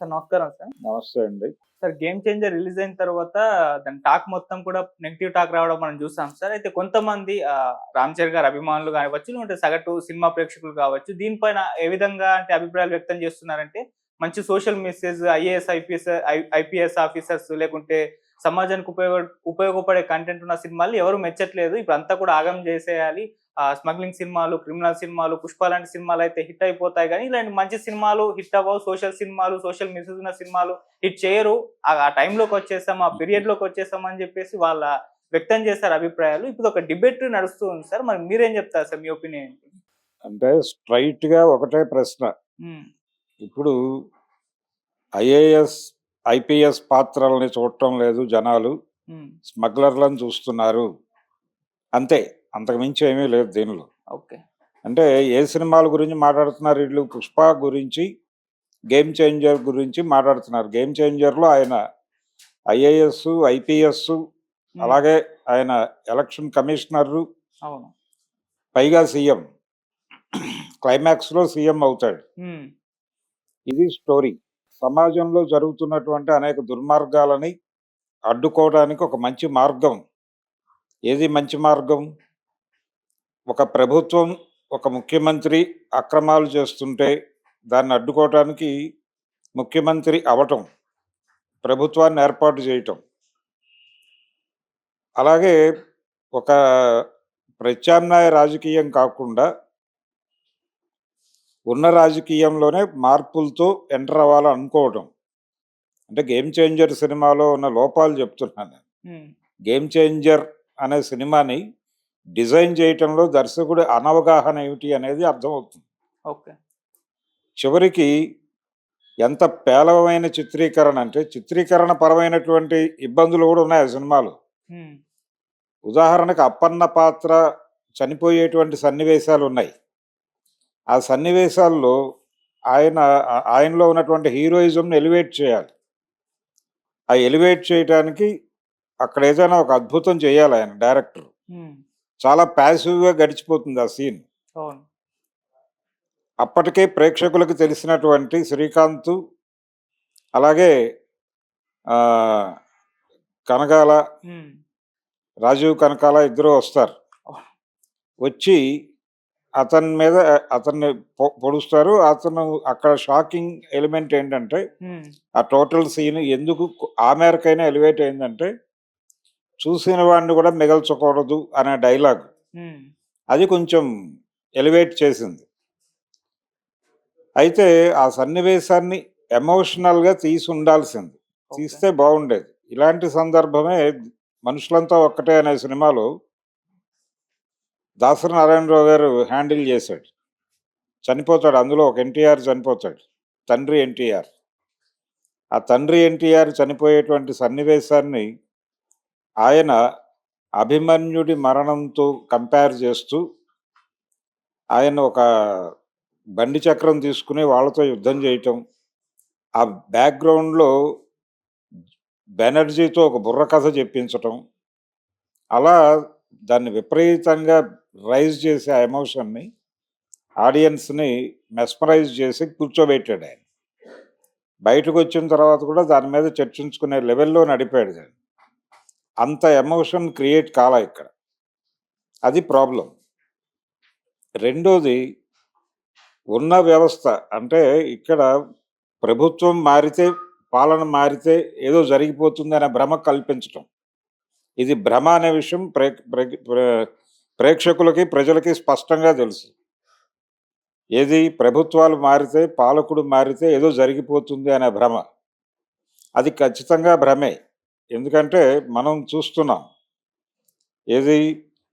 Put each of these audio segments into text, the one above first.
Sir నమస్కారం sir. నమస్తే అండి. సార్ 'గేమ్ చేంజర్' రిలీజ్ అయిన తర్వాత దాని టాక్ మొత్తం కూడా నెగెటివ్ టాక్ రావడం మనం చూసాం సార్. అయితే కొంతమంది 'రామ్ చరణ్' గారి అభిమానులు కావచ్చు, లేదంటే సగటు సినిమా ప్రేక్షకులు కావచ్చు, దీనిపైన ఏ విధంగా అంటే అభిప్రాయాలు వ్యక్తం చేస్తున్నారంటే, మంచి social message IAS, IPS officers లేకుంటే సమాజానికి ఉపయోగపడే కంటెంట్ ఉన్న సినిమాల్ని ఎవరు మెచ్చట్లేదు. ఇప్పుడంతా కూడా ఆగం చేసేయాలి. స్మగ్లింగ్ సినిమాలు, క్రిమినల్ సినిమాలు, 'పుష్ప' లాంటి సినిమాలయితే హిట్ అయిపోతాయి గానీ, ఇలాంటి మంచి సినిమాలు హిట్ అవ్వవు. సోషల్ సినిమాలు, సోషల్ మెసేజ్ ఉన్న సినిమాలు హిట్ చేయరు. ఆ టైంలోకొచ్చేసాం, ఆ పీరియడ్‌లోకొచ్చేసాం అని జెప్పేసి వాళ్ళ వ్యక్తం చేశారు అభిప్రాయాలు. ఇప్పుడు ఒక డిబేట్ నడుస్తూ ఉంది సార్. మరి మీరేం జెప్తారు సార్? మీ ఒపీనియన్ ఏంటి? అంటే స్ట్రెయిట్‌గా ఒకటే ప్రశ్న. హ్మ్. ఇప్పుడు ఐఏఎస్, ఐపీఎస్ పాత్రల్ని చూడటం లేదు జనాలు. హ్మ్. స్మగ్లర్‌లను చూస్తున్నారు. అంతే. అంతకు మించి ఏమీ లేదు దీనిలో. ఓకే. అంటే ఏ సినిమాల గురించి మాట్లాడుతున్నారు ఈళ్ళు? 'పుష్ప' గురించి, 'గేమ్ చేంజర్' గురించి మాట్లాడుతున్నారు. 'గేమ్ చేంజర్‌లో' ఆయన ఐఏఎస్, ఐపీఎస్, హ్మ్. అలాగే ఆయన ఎలక్షన్ కమిషనరు, అవును. పైగా సీఎం. క్లైమాక్స్‌లో సీఎం అవుతాడు. హ్మ్. ఇది స్టోరీ. సమాజంలో జరుగుతున్నటువంటి అనేక దుర్మార్గాలని అడ్డుకోవడానికి ఒక మంచి మార్గం. ఏది మంచి మార్గం? ఒక ప్రభుత్వం, ఒక ముఖ్యమంత్రి అక్రమాలు చేస్తుంటే దాన్ని అడ్డుకోవటానికి ముఖ్యమంత్రి అవ్వటం, ప్రభుత్వాన్ని ఏర్పాటు చేయటం. అలాగే ఒక ప్రత్యామ్నాయ రాజకీయం కాకుండా ఉన్న రాజకీయంలోనే మార్పులతో ఎంటర్ అవ్వాలని అనుకోవటం. అంటే 'గేమ్ చేంజర్' సినిమాలో ఉన్న లోపాలు చెప్తున్నాను నేను. హ్మ్. 'గేమ్ చేంజర్' అనే సినిమాని డిజైన్ చేయటంలో దర్శకుడి అనవగాహన ఏమిటి అనేది అర్థమవుతుంది. ఓకే. చివరికి ఎంత పేలవమైన చిత్రీకరణ అంటే, చిత్రీకరణ పరమైనటువంటి ఇబ్బందులు కూడా ఉన్నాయి ఆ సినిమాలో. హ్మ్. ఉదాహరణకు అప్పన్న పాత్ర చనిపోయేటువంటి సన్నివేశాలు ఉన్నాయి. ఆ సన్నివేశాల్లో ఆయనలో ఉన్నటువంటి హీరోయిజంని ఎలివేట్ చేయాలి. ఆ ఎలివేట్ చేయటానికి అక్కడ ఏదైనా ఒక అద్భుతం చేయాలి ఆయన డైరెక్టర్. హ్మ్. చాలా ప్యాసివ్‌గా గడిచిపోతుంది ఆ సీన్. అవును. అప్పటికే ప్రేక్షకులకు తెలిసినటువంటి శ్రీకాంత్, అలాగే ఆహ్, కనకాల, హ్మ్. రాజీవ్ కనకాల ఇద్దరు వస్తారు. ఓహ్! వచ్చి అతని మీద అతన్ని పొడుస్తారు. అతను అక్కడ షాకింగ్ ఎలిమెంట్ ఏంటంటే, హ్మ్. ఆ టోటల్ సీన్ ఎందుకు ఆ మేరకైనా ఎలివేట్ అయిందంటే, చూసిన వాడిని కూడా మిగల్చకూడదు అనే డైలాగ్. హ్మ్. అది కొంచెం ఎలివేట్ చేసింది. అయితే ఆ సన్నివేశాన్ని ఎమోషనల్‌గా తీసుండాల్సింది. ఓకే. తీస్తే బావుండేది. ఇలాంటి సందర్భమే 'మనుషులంతా ఒక్కటే' అనే సినిమాలో దాసరి నారాయణరావు గారు హ్యాండిల్ చేశాడు. చనిపోతాడు అందులో ఒక ఎన్టీఆర్ చనిపోతాడు. తండ్రి ఎన్టీఆర్. ఆ తండ్రి ఎన్టీఆర్ చనిపోయేటువంటి సన్నివేశాన్ని ఆయన అభిమన్యుడి మరణంతో కంపేర్ చేస్తూ, ఆయన ఒక బండి చక్రం తీసుకుని వాళ్ళతో యుద్ధం చేయటం, ఆ బ్యాక్‌గ్రౌండ్‌లో బెనర్జీతో ఒక బుర్ర కథ చెప్పించటం, అలా దాన్ని విపరీతంగా రైజ్ చేసి ఆ ఎమోషన్‌ని ఆడియన్స్‌ని మెస్మరైజ్ చేసి కూర్చోబెట్టాడాయన. బయటకొచ్చిన తర్వాత కూడా దాని మీద చర్చించుకునే లెవెల్‌లో నడిపాడు దాన్ని. అంత ఎమోషన్ క్రియేట్ కాలా ఇక్కడ. అది ప్రాబ్లమ్. రెండోది ఉన్న వ్యవస్థ. అంటే ఇక్కడ ప్రభుత్వం మారితే, పాలన మారితే ఏదో జరిగిపోతుందనే భ్రమ కల్పించటం. ఇది భ్రమ అనే విషయం ప్రేక్షకులకి, ప్రజలకి స్పష్టంగా తెలుసు. ఏది ప్రభుత్వాలు మారితే, పాలకుడు మారితే ఏదో జరిగిపోతుంది అనే భ్రమ. అది ఖచ్చితంగా భ్రమే. ఎందుకంటే మనం చూస్తున్నాం. ఏది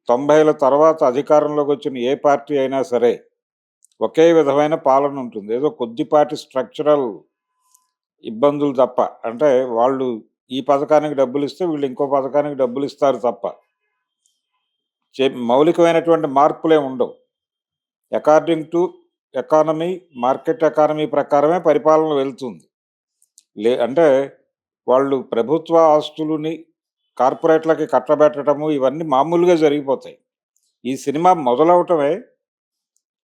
90ల తర్వాత అధికారంలోకి వచ్చిన ఏ పార్టీ అయినా సరే ఒకే విధమైన పాలన ఉంటుంది. ఏదో కొద్దిపాటి స్ట్రక్చరల్ ఇబ్బందులు తప్ప. అంటే వాళ్ళు ఈ పథకానికి డబ్బులిస్తే వీళ్ళు ఇంకో పథకానికి డబ్బులిస్తారు తప్ప. మౌలికమైనటువంటి మార్పులేమి ఉండవు. According to economy, market economy ప్రకారమే పరిపాలన వెళ్తుంది. అంటే వాళ్ళు ప్రభుత్వ ఆస్తులని కార్పొరేట్లకి కట్టబెట్టడము ఇవన్నీ మామూలుగా జరిగిపోతాయి. ఈ సినిమా మొదలవటమే,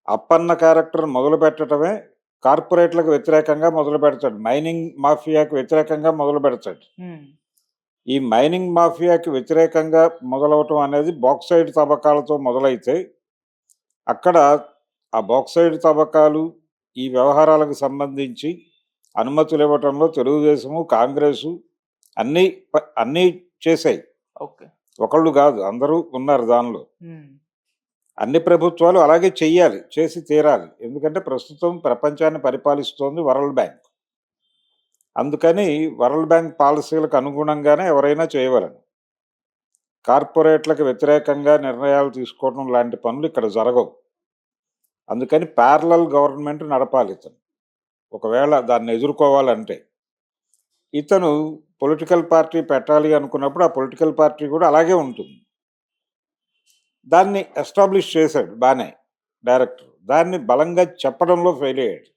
అప్పన్న క్యారెక్టర్ మొదలుపెట్టడమే కార్పొరేట్లకు వ్యతిరేకంగా మొదలు పెడతాడు. మైనింగ్ మాఫియాకి వ్యతిరేకంగా మొదలు పెడతాడు. ఉమ్, ఈ మైనింగ్ మాఫియాకి వ్యతిరేకంగా మొదలవటం అనేది బాక్సైడ్ తవ్వకాలతో మొదలైతే అక్కడ ఆ బాక్సైడ్ తవ్వకాలు ఈ వ్యవహారాలకు సంబంధించి అనుమతులు ఇవ్వటంలో తెలుగుదేశము కాంగ్రెసు అన్నీ అన్నీ చేశాయి. ఓకే. ఒకళ్ళు కాదు, అందరూ ఉన్నారు దానిలో. ఉమ్, అన్ని ప్రభుత్వాలు అలాగే చెయ్యాలి, చేసి తీరాలి. ఎందుకంటే ప్రస్తుతం ప్రపంచాన్ని పరిపాలిస్తోంది వరల్డ్ బ్యాంక్. అందుకని వరల్డ్ బ్యాంక్ పాలసీలకు అనుగుణంగానే ఎవరైనా చేయవలను. కార్పొరేట్లకు వ్యతిరేకంగా నిర్ణయాలు తీసుకోవడం లాంటి పనులు ఇక్కడ జరగవు. అందుకని ప్యారలల్ గవర్నమెంట్ నడపాలి ఇతను, ఒకవేళ దాన్ని ఎదుర్కోవాలంటే. ఇతను పొలిటికల్ పార్టీ పెట్టాలి అనుకున్నప్పుడు ఆ పొలిటికల్ పార్టీ కూడా అలాగే ఉంటుంది. దాన్ని ఎస్టాబ్లిష్ చేశాడు బాగానే డైరెక్టర్. దాన్ని బలంగా చెప్పడంలో ఫెయిల్ అయ్యాడు.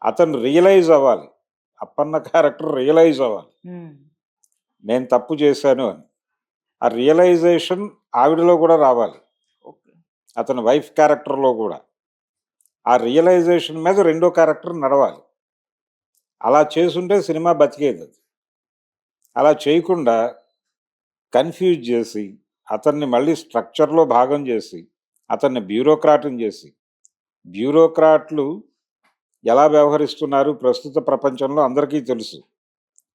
అతను రియలైజ్ అవ్వాలి, అప్పన్న క్యారెక్టర్ రియలైజ్ అవ్వాలి, ఉమ్, నేను తప్పు చేశాను అని. ఆ రియలైజేషన్ ఆవిడలో కూడా రావాలి, ఓకే. అతని వైఫ్ క్యారెక్టర్లో కూడా. ఆ రియలైజేషన్ మీద రెండో క్యారెక్టర్ నడవాలి. అలా చేసుంటే సినిమా బతికేది. అది అలా చేయకుండా కన్ఫ్యూజ్ చేసి అతన్ని మళ్ళీ స్ట్రక్చర్లో భాగం చేసి అతన్ని బ్యూరోక్రాట్ని చేసి, బ్యూరోక్రాట్లు ఎలా వ్యవహరిస్తున్నారు ప్రస్తుత ప్రపంచంలో అందరికీ తెలుసు.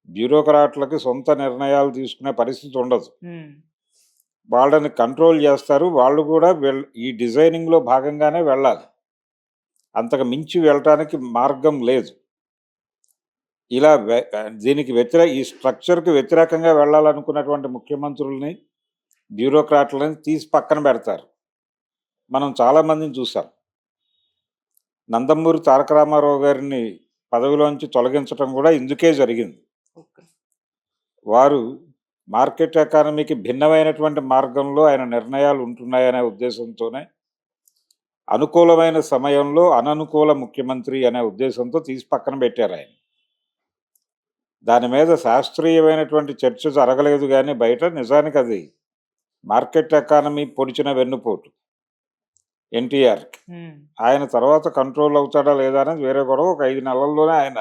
బ్యూరోక్రాట్లకి సొంత నిర్ణయాలు తీసుకునే పరిస్థితి ఉండదు. ఉమ్, వాళ్ళని కంట్రోల్ చేస్తారు. వాళ్ళు కూడా ఈ డిజైనింగ్లో భాగంగానే వెళ్ళాలి, అంతకు మించి వెళ్ళటానికి మార్గం లేదు. ఇలా దీనికి ఈ స్ట్రక్చర్కి వ్యతిరేకంగా వెళ్ళాలనుకున్నటువంటి ముఖ్యమంత్రుల్ని బ్యూరోక్రాట్లని తీసి పక్కన పెడతారు. మనం చాలామందిని చూసాం. నందమూరి తారక రామారావు గారిని పదవిలోంచి తొలగించడం కూడా ఇందుకే జరిగింది. ఓకే. వారు మార్కెట్ ఎకానమీకి భిన్నమైనటువంటి మార్గంలో ఆయన నిర్ణయాలు ఉంటున్నాయనే ఉద్దేశంతోనే, అనుకూలమైన సమయంలో అననుకూల ముఖ్యమంత్రి అనే ఉద్దేశంతో తీసి పక్కన పెట్టారు ఆయన. దాని మీద శాస్త్రీయమైనటువంటి చర్చ జరగలేదు, కానీ బయట నిజానికి అది మార్కెట్ ఎకానమీ పొడిచిన వెన్నుపోటు ఎన్టీఆర్కి. ఉమ్, ఆయన తర్వాత కంట్రోల్ అవుతాడా లేదా అనేది వేరే గొడవ. ఒక 5 నెలల్లోనే ఆయన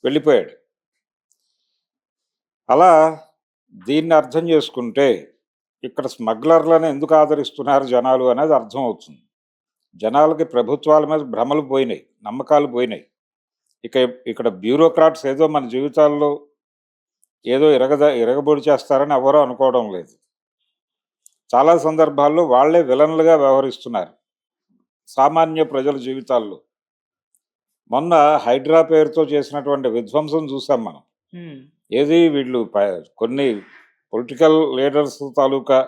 వెళ్ళిపోయాడు. అలా దీన్ని అర్థం చేసుకుంటే ఇక్కడ స్మగ్లర్లను ఎందుకు ఆదరిస్తున్నారు జనాలు అనేది అర్థం అవుతుంది. జనాలకి ప్రభుత్వాల మీద భ్రమలు పోయినాయి, నమ్మకాలు పోయినాయి. ఇక్కడ బ్యూరోక్రాట్స్ ఏదో మన జీవితాల్లో ఏదో ఇరగబొడి చేస్తారని ఎవరో అనుకోవడం లేదు. చాలా సందర్భాల్లో వాళ్లే విలన్లుగా వ్యవహరిస్తున్నారు సామాన్య ప్రజల జీవితాల్లో. మొన్న హైడ్రా పేరుతో చేసినటువంటి విధ్వంసం చూసాం మనం. ఉమ్, ఏది వీళ్ళు కొన్ని పొలిటికల్ లీడర్స్ తాలూకా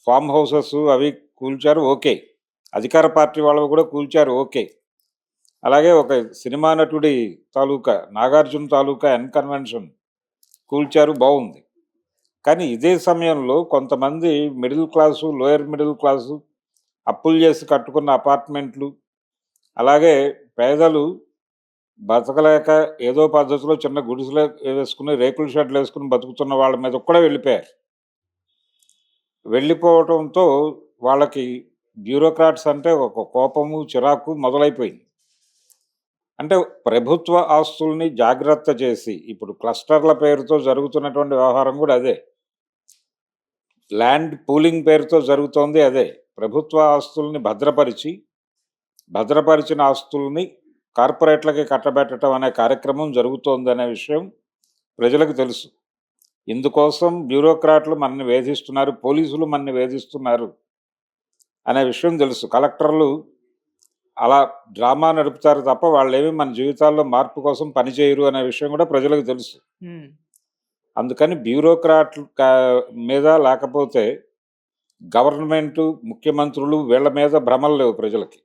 ఫామ్ హౌసెస్ అవి కూల్చారు, ఓకే. అధికార పార్టీ వాళ్ళు కూడా కూల్చారు, ఓకే. అలాగే ఒక సినిమా నటుడి తాలూకా, నాగార్జున తాలూకా ఎన్కన్వెన్షన్ కూల్చారు, బాగుంది. కానీ ఇదే సమయంలో కొంతమంది middle class, lower middle class అప్పులు చేసి కట్టుకున్న అపార్ట్మెంట్లు, అలాగే పేదలు బతకలేక ఏదో పద్ధతిలో చిన్న గుడిసెలు వేసుకుని రేకుల షెడ్లు వేసుకుని బతుకుతున్న వాళ్ళ మీద కూడా వెళ్ళిపోయారు. వెళ్ళిపోవటంతో వాళ్ళకి బ్యూరోక్రాట్స్ అంటే ఒక కోపము, చిరాకు మొదలైపోయింది. అంటే ప్రభుత్వ ఆస్తుల్ని జాగ్రత్త చేసి, ఇప్పుడు క్లస్టర్ల పేరుతో జరుగుతున్నటువంటి వ్యవహారం కూడా అదే, ల్యాండ్ పూలింగ్ పేరుతో జరుగుతోంది అదే. ప్రభుత్వ ఆస్తుల్ని భద్రపరిచిన ఆస్తుల్ని కార్పొరేట్లకి కట్టబెట్టడం అనే కార్యక్రమం జరుగుతోంది అనే విషయం ప్రజలకు తెలుసు. ఇందుకోసం బ్యూరోక్రాట్లు మనని వేధిస్తున్నారు, పోలీసులు మనని వేధిస్తున్నారు అనే విషయం తెలుసు. కలెక్టర్లు అలా డ్రామా నడుపుతారు తప్ప వాళ్ళేమి మన జీవితాల్లో మార్పు కోసం పనిచేయరు అనే విషయం కూడా ప్రజలకు తెలుసు. అందుకని బ్యూరోక్రాట్ల మీద, లేకపోతే గవర్నమెంటు, ముఖ్యమంత్రులు వీళ్ళ మీద భ్రమలు లేవు ప్రజలకి.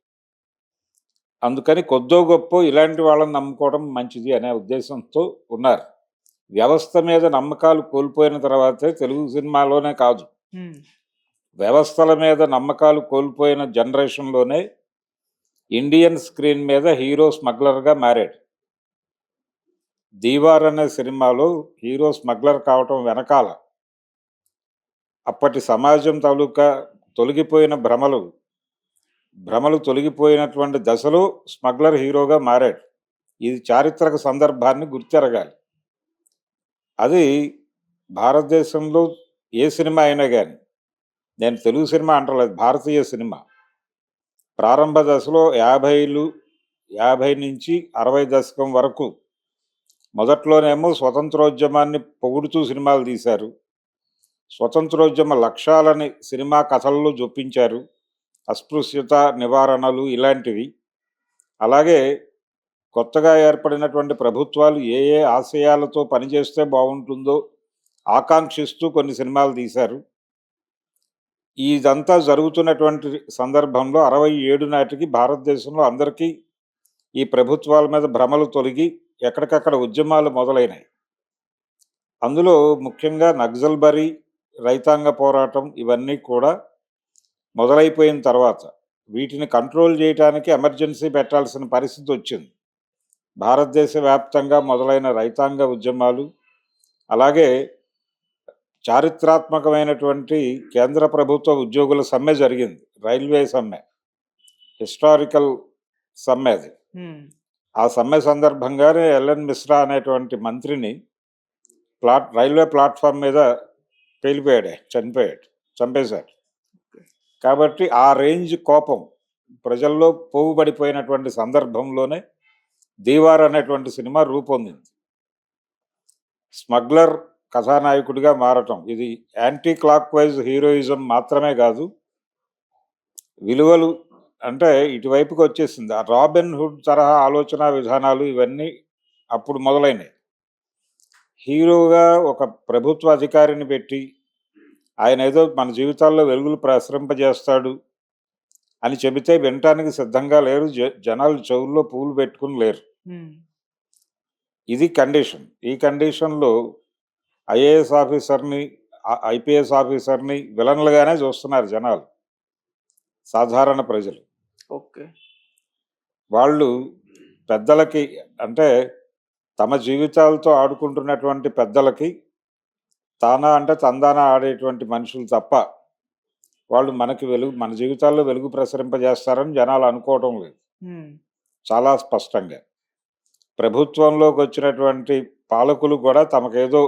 అందుకని కొద్దో గొప్ప ఇలాంటి వాళ్ళని నమ్ముకోవడం మంచిది అనే ఉద్దేశంతో ఉన్నారు. వ్యవస్థ మీద నమ్మకాలు కోల్పోయిన తర్వాతే, తెలుగు సినిమాలోనే కాదు, వ్యవస్థల మీద నమ్మకాలు కోల్పోయిన జనరేషన్లోనే ఇండియన్ స్క్రీన్ మీద హీరో స్మగ్లర్గా మారాడు. దీవార్ అనే సినిమాలో హీరో స్మగ్లర్ కావటం వెనకాల అప్పటి సమాజం తాలూకా తొలగిపోయిన భ్రమలు, భ్రమలు తొలగిపోయినటువంటి దశలో స్మగ్లర్ హీరోగా మారాడు. ఇది చారిత్రక సందర్భాన్ని గుర్తెరగాలి. అది భారతదేశంలో ఏ సినిమా అయినా గాని, నేను తెలుగు సినిమా అంటలేదు, భారతీయ సినిమా ప్రారంభ దశలో 50 నుంచి 60 దశకం వరకు మొదట్లోనేమో స్వతంత్రోద్యమాన్ని పొగుడుతూ సినిమాలు తీశారు. స్వతంత్రోద్యమ లక్ష్యాలని సినిమా కథల్లో జొప్పించారు. అస్పృశ్యత నివారణలు ఇలాంటివి. అలాగే కొత్తగా ఏర్పడినటువంటి ప్రభుత్వాలు ఏ ఏ ఆశయాలతో పనిచేస్తే బాగుంటుందో ఆకాంక్షిస్తూ కొన్ని సినిమాలు తీశారు. ఇదంతా జరుగుతున్నటువంటి సందర్భంలో 67 నాటికి భారతదేశంలో అందరికీ ఈ ప్రభుత్వాల మీద భ్రమలు తొలగి ఎక్కడికక్కడ ఉద్యమాలు మొదలైనాయి. అందులో ముఖ్యంగా నక్సల్బరీ, రైతాంగ పోరాటం ఇవన్నీ కూడా మొదలైపోయిన తర్వాత వీటిని కంట్రోల్ చేయడానికి ఎమర్జెన్సీ పెట్టాల్సిన పరిస్థితి వచ్చింది. భారతదేశ వ్యాప్తంగా మొదలైన రైతాంగ ఉద్యమాలు, అలాగే చారిత్రాత్మకమైనటువంటి కేంద్ర ప్రభుత్వ ఉద్యోగుల సమ్మె జరిగింది. రైల్వే సమ్మె, హిస్టారికల్ సమ్మె అది. ఆ సమ్మె సందర్భంగానే ఎల్ఎన్ మిశ్రా అనేటువంటి మంత్రిని రైల్వే ప్లాట్ఫామ్ మీద చంపేశారు. కాబట్టి ఆ రేంజ్ కోపం ప్రజల్లో పోగుబడిపోయినటువంటి సందర్భంలోనే దీవార్ అనేటువంటి సినిమా రూపొందింది. స్మగ్లర్ కథానాయకుడిగా మారటం ఇది యాంటీ క్లాక్ వైజ్ హీరోయిజం మాత్రమే కాదు, విలువలు అంటే ఇటువైపుకి వచ్చేసింది. ఆ రాబిన్ హుడ్ తరహా ఆలోచన విధానాలు ఇవన్నీ అప్పుడు మొదలైనవి. హీరోగా ఒక ప్రభుత్వ అధికారిని పెట్టి ఆయన ఏదో మన జీవితాల్లో వెలుగులు ప్రసరింపజేస్తాడు అని చెబితే వినటానికి సిద్ధంగా లేరు. జనాలు చెవుల్లో పూలు పెట్టుకుని లేరు. ఇది కండిషన్. ఈ కండిషన్లో ఐఏఎస్ ఆఫీసర్ని, ఐపీఎస్ ఆఫీసర్ని విలన్లుగానే చూస్తున్నారు జనాలు, సాధారణ ప్రజలు. ఓకే, వాళ్ళు పెద్దలకి అంటే తమ జీవితాలతో ఆడుకుంటున్నటువంటి పెద్దలకి తానా అంటే తందానా ఆడేటువంటి మనుషులు తప్ప వాళ్ళు మన జీవితాల్లో వెలుగు ప్రసరింపజేస్తారని జనాలు అనుకోవటం లేదు. చాలా స్పష్టంగా ప్రభుత్వంలోకి వచ్చినటువంటి పాలకులు కూడా తమకేదో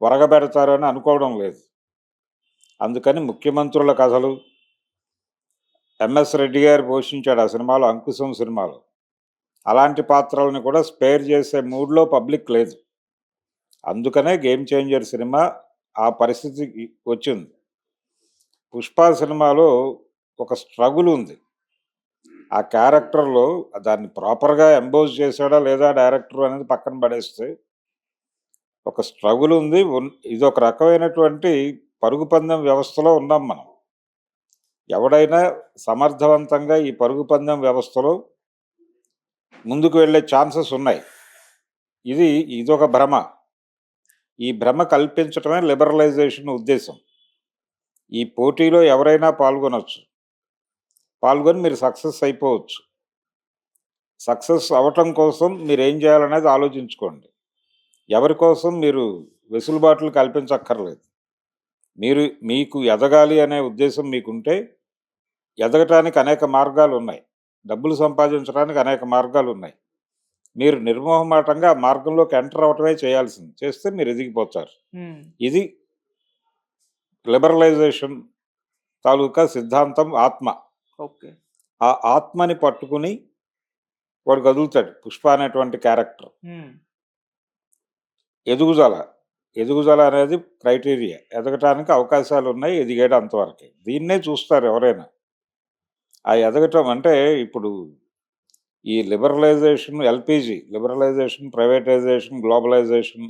ఒరగబెడతారని అనుకోవడం లేదు. అందుకని ముఖ్యమంత్రుల కథలు ఎంఎస్ రెడ్డి గారు పోషించాడు ఆ సినిమాలో, అంకుశం సినిమాలో. అలాంటి పాత్రలను కూడా స్పేర్ చేసే మూడ్లో పబ్లిక్ లేదు. అందుకనే గేమ్ చేంజర్ సినిమా ఆ పరిస్థితికి వచ్చింది. పుష్ప సినిమాలో ఒక స్ట్రగుల్ ఉంది. ఆ క్యారెక్టర్లో దాన్ని ప్రాపర్గా ఎంబోజ్ చేశాడా లేదా డైరెక్టర్ అనేది పక్కన పడేస్తే ఒక స్ట్రగుల్ ఉంది. ఇది ఒక రకమైనటువంటి పరుగు పందెం వ్యవస్థలో ఉన్నాం మనం. ఎవడైనా సమర్థవంతంగా ఈ పరుగు పందెం వ్యవస్థలో ముందుకు వెళ్ళే ఛాన్సెస్ ఉన్నాయి. ఇదొక భ్రమ. ఈ భ్రమ కల్పించటమే లిబరలైజేషన్ ఉద్దేశం. ఈ పోటీలో ఎవరైనా పాల్గొని మీరు సక్సెస్ అయిపోవచ్చు. సక్సెస్ అవటం కోసం మీరు ఏం చేయాలనేది ఆలోచించుకోండి. ఎవరి కోసం మీరు వెసులుబాట్లు కల్పించక్కర్లేదు. మీకు ఎదగాలి అనే ఉద్దేశం మీకుంటే ఎదగటానికి అనేక మార్గాలు ఉన్నాయి. డబ్బులు సంపాదించడానికి అనేక మార్గాలు ఉన్నాయి. మీరు నిర్మోహమాటంగా ఆ మార్గంలోకి ఎంటర్ అవటమే చేయాల్సింది. చేస్తే మీరు ఎదిగిపోతారు. ఇది లిబరలైజేషన్ తాలూకా సిద్ధాంతం. ఆత్మ. ఓకే, ఆ ఆత్మని పట్టుకుని వాడు కదులుతాడు. పుష్ప అనేటువంటి క్యారెక్టర్. ఎదుగుదల అనేది క్రైటీరియా. ఎదగటానికి అవకాశాలు ఉన్నాయి, ఎదిగాడు అంతవరకే. దీన్నే చూస్తారు ఎవరైనా. ఆ ఎదగటం అంటే ఇప్పుడు ఈ లిబరలైజేషన్, లిబరలైజేషన్, ప్రైవేటైజేషన్, గ్లోబలైజేషన్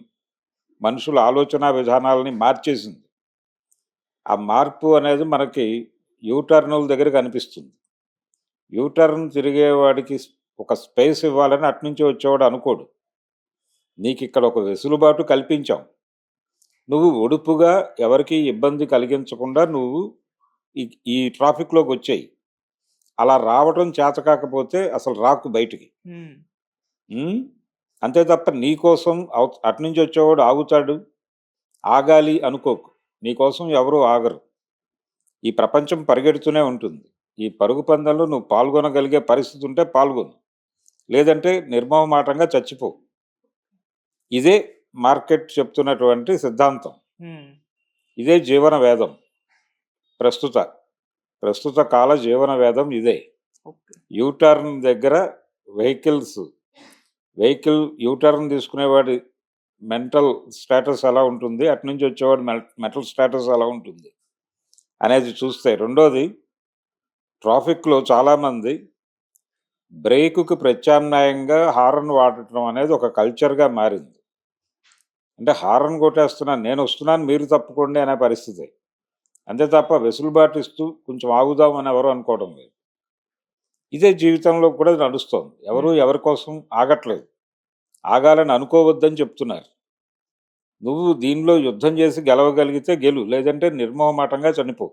మనుషుల ఆలోచన విధానాలని మార్చేసింది. ఆ మార్పు అనేది మనకి యూటర్నుల దగ్గర కనిపిస్తుంది. యూటర్న్ తిరిగేవాడికి ఒక స్పేస్ ఇవ్వాలని అట్నుంచి వచ్చేవాడు అనుకోడు. నీకు ఇక్కడ ఒక వెసులుబాటు కల్పించాం, నువ్వు ఒడుపుగా ఎవరికి ఇబ్బంది కలిగించకుండా నువ్వు ఈ ట్రాఫిక్లోకి వచ్చేయి. అలా రావటం చేత కాకపోతే అసలు రాకు బయటికి. అంతే తప్ప నీకోసం అట్నుంచి వచ్చేవాడు ఆగుతాడు, ఆగాలి అనుకోకు. నీకోసం ఎవరు ఆగరు. ఈ ప్రపంచం పరిగెడుతూనే ఉంటుంది. ఈ పరుగు పందెంలో నువ్వు పాల్గొనగలిగే పరిస్థితి ఉంటే పాల్గొను. లేదంటే నిర్మోహమాటంగా చచ్చిపో. ఇదే మార్కెట్ చెప్తున్నటువంటి సిద్ధాంతం. హ్మ్. ఇదే జీవన వేదం. ప్రస్తుత ప్రస్తుత కాల జీవన వేదం ఇదే. ఓకే. యూటర్న్ దగ్గర వెహికల్ యూటర్న్ తీసుకునేవాడి మెంటల్ స్టేటస్ ఎలా ఉంటుంది, అటు నుంచి వచ్చేవాడు మెంటల్ స్టేటస్ ఎలా ఉంటుంది అనేది చూస్తే, రెండోది ట్రాఫిక్లో చాలామంది బ్రేకుకు ప్రత్యామ్నాయంగా హారన్ వాడటం అనేది ఒక కల్చర్గా మారింది. అంటే హారన్ కొట్టేస్తున్నాను, నేను వస్తున్నాను, మీరు తప్పుకోండి అనే పరిస్థితి. అంతే తప్ప వెసులుబాటు ఇస్తూ కొంచెం ఆగుదాం అని ఎవరు అనుకోవడం లేదు. ఇదే జీవితంలో కూడా నడుస్తోంది. ఎవరు ఎవరి కోసం ఆగట్లేదు. ఆగాలని అనుకోవద్దని చెప్తున్నారు. నువ్వు దీనిలో యుద్ధం చేసి గెలవగలిగితే గెలు, లేదంటే నిర్మోహమాటంగా చనిపో.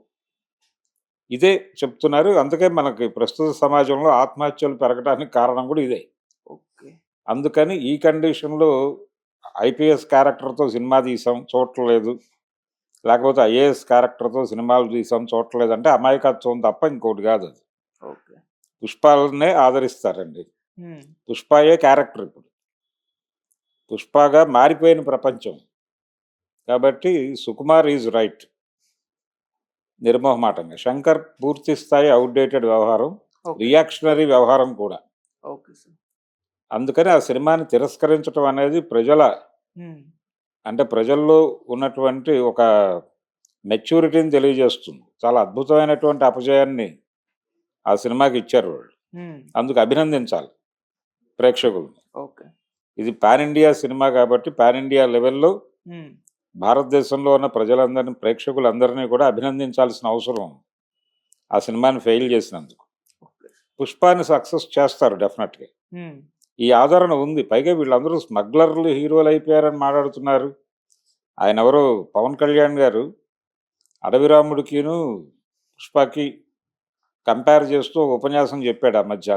ఇదే చెప్తున్నారు. అందుకే మనకి ప్రస్తుత సమాజంలో ఆత్మహత్యలు పెరగడానికి కారణం కూడా ఇదే. ఓకే. అందుకని ఈ కండిషన్‌లో ఐపీఎస్ క్యారెక్టర్‌తో సినిమా తీసాం, చూడట్లేదు. లేకపోతే ఐఏఎస్ క్యారెక్టర్‌తో సినిమాలు తీసాం, చూడట్లేదంటే అమాయకత్వం తప్ప ఇంకోటి కాదది. ఓకే. పుష్పాలనే ఆదరిస్తారండి. హ్మ్. పుష్పయే క్యారెక్టర్ ఇప్పుడు. పుష్పగా మారిపోయిన ప్రపంచం. కాబట్టి సుకుమార్ ఈజ్ రైట్. నిర్మోహమాటంగా. శంకర్ పూర్తి స్థాయి ఔట్‌డేటెడ్ వ్యవహారం. ఓకే. రియాక్షనరీ వ్యవహారం కూడా. Okay sir. అందుకని ఆ సినిమాని తిరస్కరించడం అనేది హ్మ్. అంటే ప్రజల్లో ఉన్నటువంటి ఒక మెచ్యూరిటీని తెలియజేస్తుంది. చాలా అద్భుతమైనటువంటి అపజయాన్ని ఆ సినిమాకి ఇచ్చారు వాళ్ళు. హ్మ్. అందుకు అభినందించాలి ప్రేక్షకుల్ని. ఓకే. ఇది పాన్ ఇండియా సినిమా కాబట్టి పాన్ ఇండియా లెవెల్‌లో హ్మ్. భారతదేశంలో ఉన్న ప్రజలందరినీ, ప్రేక్షకులందరినీ కూడా అభినందించాల్సిన అవసరం ఉంది. ఆ సినిమాని ఫెయిల్ చేసినందుకు. ఓకే. పుష్పాని సక్సెస్ చేస్తారు డెఫినెట్‌గా. హ్మ్. ఈ ఆదరణ ఉంది. పైగా వీళ్ళందరూ స్మగ్లర్లు హీరోలు అయిపోయారని మాట్లాడుతున్నారు. ఆయనెవరో పవన్ కళ్యాణ్ గారు అడవిరాముడికిను, పుష్పకి కంపేర్ చేస్తూ ఒక ఉపన్యాసం చెప్పాడు ఆ మధ్య.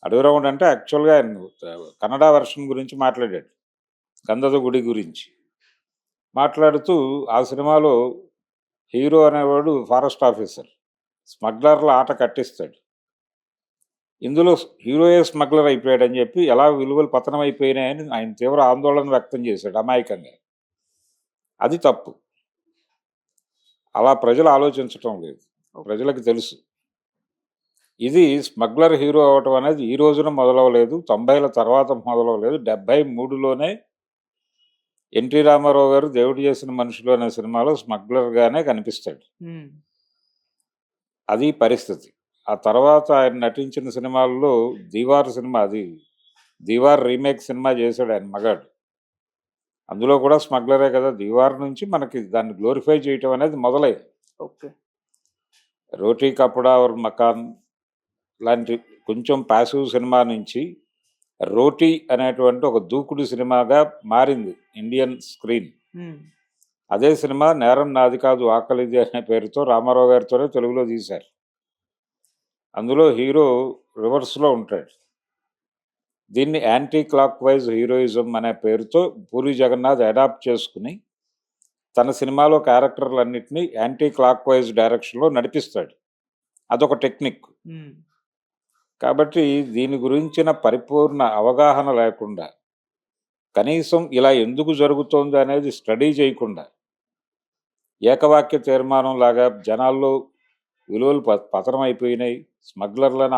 అడవిరాముడు అంటే యాక్చువల్‌గా ఆయన కన్నడ వెర్షన్ గురించి మాట్లాడాడు. గంధద గుడి గురించి. మాట్లాడుతూ ఆ సినిమాలో హీరో అనేవాడు ఫారెస్ట్ ఆఫీసర్. స్మగ్లర్ల ఆట కట్టిస్తాడు. ఇందులో హీరోయే స్మగ్లర్ అయిపోయాడని చెప్పి ఎలా విలువలు పతనం అయిపోయినాయని ఆయన తీవ్ర ఆందోళన వ్యక్తం చేశాడు అమాయకంగా. అది తప్పు. అలా ప్రజలు ఆలోచించటం లేదు. ప్రజలకు తెలుసు. ఇది స్మగ్లర్ హీరో అవ్వటం అనేది ఈ రోజున మొదలవలేదు. 90ల తర్వాత మొదలవలేదు. 73లోనే ఎన్టీ రామారావు గారు 'దేవుడు చేసిన మనుషులు' అనే సినిమాలో స్మగ్లర్‌గానే కనిపిస్తాడు. హ్మ్. అది పరిస్థితి. ఆ తర్వాత ఆయన నటించిన సినిమాల్లో 'దీవార్' రీమేక్ సినిమా చేశాడు ఆయన మగాడు. అందులో కూడా స్మగ్లరే కదా! 'దీవార్' నుంచి మనకి దాన్ని గ్లోరిఫై చేయటం అనేది మొదలైంది. ఓకే. 'రోటీ కపడా ఔర్ మకాన్' లాంటి కొంచెం ప్యాసివ్ సినిమా నుంచి 'రోటీ' అనేటువంటి ఒక దూకుడు సినిమాగా మారింది ఇండియన్ స్క్రీన్. హ్మ్. అదే సినిమా 'నేరం నాది కాదు ఆకలిది' అనే పేరుతో రామారావు గారితోనే తెలుగులో తీశారు. అందులో హీరో రివర్స్‌లో ఉంటాడు. దీన్ని యాంటీ క్లాక్ వైజ్ హీరోయిజం అనే పేరుతో పూరి జగన్నాథ్ అడాప్ట్ చేసుకుని తన సినిమాలో క్యారెక్టర్లన్నిటినీ యాంటీ క్లాక్ వైజ్ డైరెక్షన్‌లో నడిపిస్తాడు. అదొక టెక్నిక్. హ్మ్. కాబట్టి దీని గురించిన పరిపూర్ణ అవగాహన లేకుండా, కనీసం ఇలా ఎందుకు జరుగుతోంది అనేది స్టడీ చేయకుండా, ఏకవాక్య తీర్మానంలాగా జనాల్లో విలువలు పతనమైపోయినాయి, స్మగ్లర్లను